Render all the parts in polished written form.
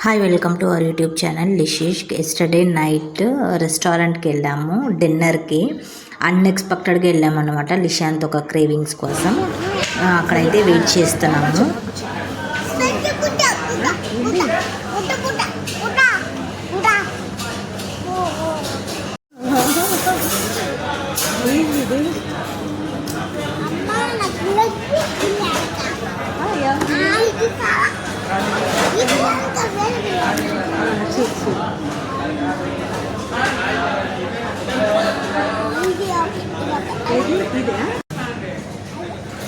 Hi welcome to our YouTube channel లిషిష్. Yesterday night రెస్టారెంట్కి వెళ్ళాము డిన్నర్కి. అన్ఎక్స్పెక్టెడ్గా వెళ్ళాము అనమాట లిషాంత్ ఒక క్రేవింగ్స్ కోసం. అక్కడైతే వెయిట్ చేస్తున్నాము.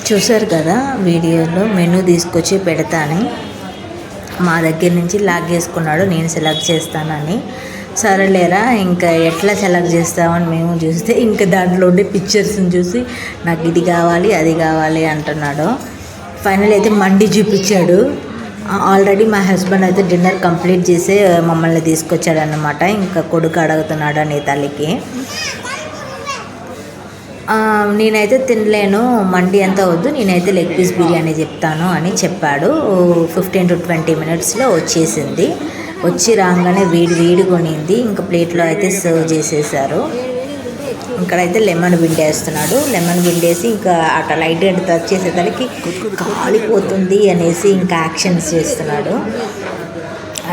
చూసారు కదా వీడియోలో మెనూ తీసుకొచ్చి పెడతాను. మా దగ్గర నుంచి లాగేసుకున్నాడు నేను సెలెక్ట్ చేస్తానని. సరేలేరా ఇంకా ఎట్లా సెలెక్ట్ చేస్తామని మేము చూస్తే ఇంకా దాంట్లో ఉండే పిక్చర్స్ని చూసి నాకు ఇది కావాలి అది కావాలి అంటున్నాడు. ఫైనల్ అయితే మండి చూపించాడు. ఆల్రెడీ మా హస్బెండ్ అయితే డిన్నర్ కంప్లీట్ చేసి మమ్మల్ని తీసుకొచ్చాడు అన్నమాట. ఇంకా కొడుకు అడుగుతున్నాడు అని తల్లికి. నేనైతే తినలేను, మండి అంతా వద్దు, నేనైతే లెగ్ పీస్ బిర్యానీ చెప్తాను అని చెప్పాడు. 15 to 20 minutesలో వచ్చేసింది. వచ్చి రాగానే వేడి కొనింది. ఇంకా ప్లేట్లో అయితే సర్వ్ చేసేసారు. ఇక్కడైతే లెమన్ పిండేస్తున్నాడు. లెమన్ పిండేసి ఇంకా అట్లా లైట్గా టచ్ చేసేదానికి కాలిపోతుంది అనేసి ఇంకా యాక్షన్స్ చేస్తున్నాడు.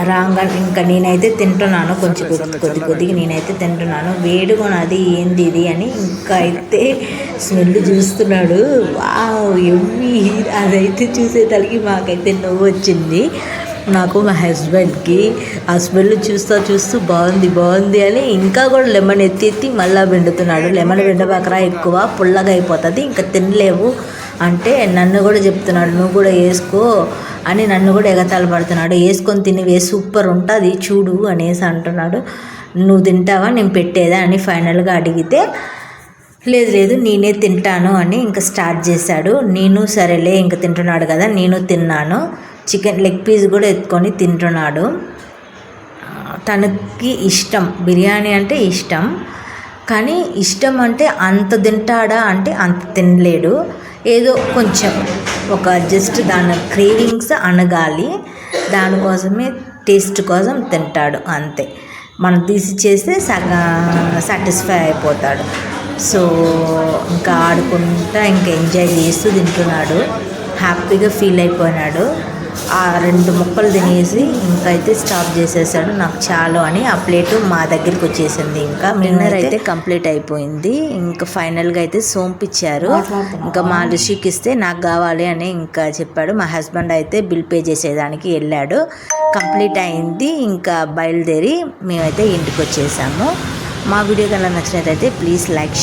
రాగా ఇంకా నేనైతే తింటున్నాను, కొంచెం కొద్దిగా నేనైతే తింటున్నాను. వేడుకొనది ఏంది ఇది అని ఇంకా అయితే స్మెల్ చూస్తున్నాడు. వావ్ ఎమ్మి, అదైతే చూసేదానికి మాకైతే నవ్వు వచ్చింది. నాకు మా హస్బెండ్కి ఆ స్మెల్ చూస్తూ బాగుంది అని ఇంకా కూడా లెమన్ ఎత్తి మళ్ళీ పిండుతున్నాడు. లెమన్ పిండబాకరా ఎక్కువ పుల్లగా అయిపోతుంది, ఇంకా తినలేవు అంటే నన్ను కూడా చెప్తున్నాడు నువ్వు కూడా వేసుకో అని. నన్ను కూడా ఎగతాళి పడుతున్నాడు. వేసుకొని తినివే సూపర్ ఉంటుంది చూడు అనేసి అంటున్నాడు. నువ్వు తింటావా నేను పెట్టేదా అని ఫైనల్గా అడిగితే లేదు నేనే తింటాను అని ఇంకా స్టార్ట్ చేశాడు. నేను సరేలే ఇంకా తింటున్నాడు కదా నేను తిన్నాను. చికెన్ లెగ్ పీస్ కూడా ఎత్తుకొని తింటున్నాడు. తనకి ఇష్టం బిర్యానీ అంటే ఇష్టం, కానీ ఇష్టం అంటే అంత తింటాడా అంటే అంత తినలేడు. ఏదో కొంచెం ఒక జస్ట్ దాని క్రేవింగ్స్ అనగాలి, దానికోసమే టేస్ట్ కోసం తింటాడు అంతే. మనం తీసి చేస్తే సాటిస్ఫై అయిపోతాడు. సో ఇంకా ఆడుకుంటా ఇంకా ఎంజాయ్ చేస్తూ తింటున్నాడు. హ్యాపీగా ఫీల్ అయిపోయినాడు. ఆ 2 ముక్కలు తినేసి ఇంకైతే స్టాప్ చేసేసాడు. నాకు చాలు అని ఆ ప్లేటు మా దగ్గరికి వచ్చేసింది. ఇంకా డిన్నర్ అయితే కంప్లీట్ అయిపోయింది. ఇంకా ఫైనల్గా అయితే సోంపిచ్చారు. ఇంకా మా లిషికి ఇస్తే నాకు కావాలి అని ఇంకా చెప్పాడు. మా హస్బెండ్ అయితే బిల్ పే చేసేదానికి వెళ్ళాడు. కంప్లీట్ అయింది. ఇంకా బయలుదేరి మేమైతే ఇంటికి వచ్చేసాము. మా వీడియో కనుక నచ్చినట్లయితే ప్లీజ్ లైక్